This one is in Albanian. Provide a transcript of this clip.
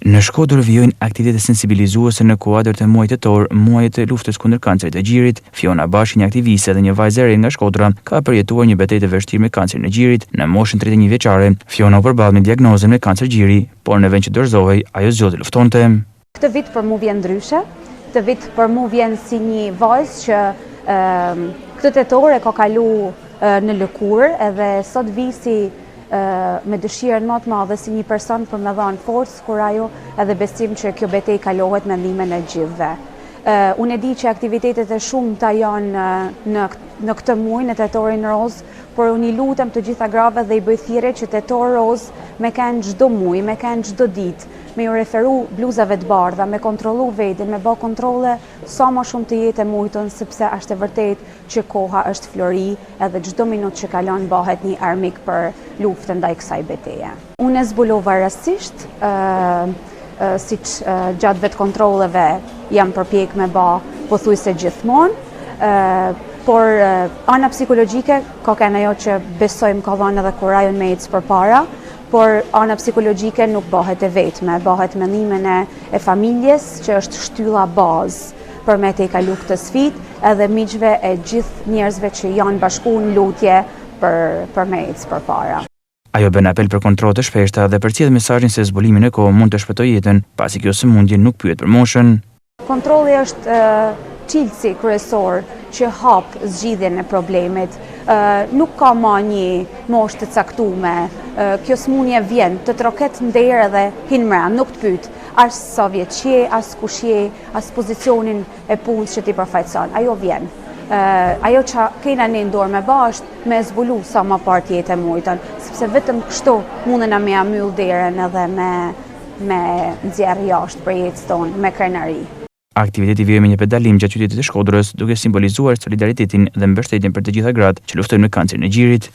Në Shkodër vijojnë aktivitete sensibilizuese në kuadër të muajit tetor, muajit të luftës kundër kancerit të gjirit. Fiona Bashi, një aktiviste dhe një vajzë e re nga Shkodra, ka përjetuar një betejë të vështirë me kancerin e gjirit në moshën 31 vjeçare. Fiona u përball me diagnozën me kancer gjiri, por në vend që dorëzohej, ajo zgjodhi luftonte. Këtë vit për mu vjen ndryshe. Këtë vit për mu vjen si një vajzë që këtë tetor e ka kalu në lëkurë, edhe sot visi me dëshirën më të madhe si një person për me dhanë forcë, kurajo edhe besim që kjo betejë kalohet me ndihmën e gjithëve. Unë e di që aktivitetet e shumta janë në këtë muaj, në tetorin roz, por unë i lutem të gjitha grave dhe i bëj thirrje që tetor roz me kanë çdo muaj, me kanë çdo ditë, me ju referu bluzave të bardha, me kontrollu veten, me bë kontrolle sa më shumë të jetë e mujtën, sepse është e vërtet që koha është flori edhe çdo minutë që kalon bëhet një armik për luftën ndaj kësaj betejë. Unë e zbulova rastësisht, siç gjatë vetë kontrolleve jam përpjek me bë pothuajse gjithmonë, por ana psikologjike ka kanë ajo që besojmë ka dhënë edhe kurajon me ecë përpara, por ana psikologjike nuk bëhet e vetme, bëhet me ndihmën e familjes që është shtylla bazë për me te kalu këtë sfidë edhe miqve e gjithë njerëzve që janë bashku në lutje për me ecë përpara. Ajo bën apel për kontrolle të shpeshta dhe përcjell mesazhin se zbulimin e kohë mund të shpëtojë jetën, pasi kjo sëmundje nuk pyet për moshën. Kontrolli është çilësi kryesor që hap zgjidhjen e problemit. Nuk ka ma një moshë të caktuar. Kjo sëmundje vjen të troket nder edhe hin mbrëm, nuk të pyet as sa vjeç je, as kush je, as pozicionin e punës që ti përfaqëson. Ajo vjen. Ajo që kena një ndorë me bashkë me zbulu sa më parë jetë e mujtën, sepse vetëm kështu mundena me amyll derën edhe me nxjerr jashtë për jetën tonë me krenari. Aktiviteti vjen me një pedalim gjatë qytetit të Shkodrës, duke simbolizuar solidaritetin dhe mbështetjen për të gjitha gratë që luftojnë me kancerin e gjirit.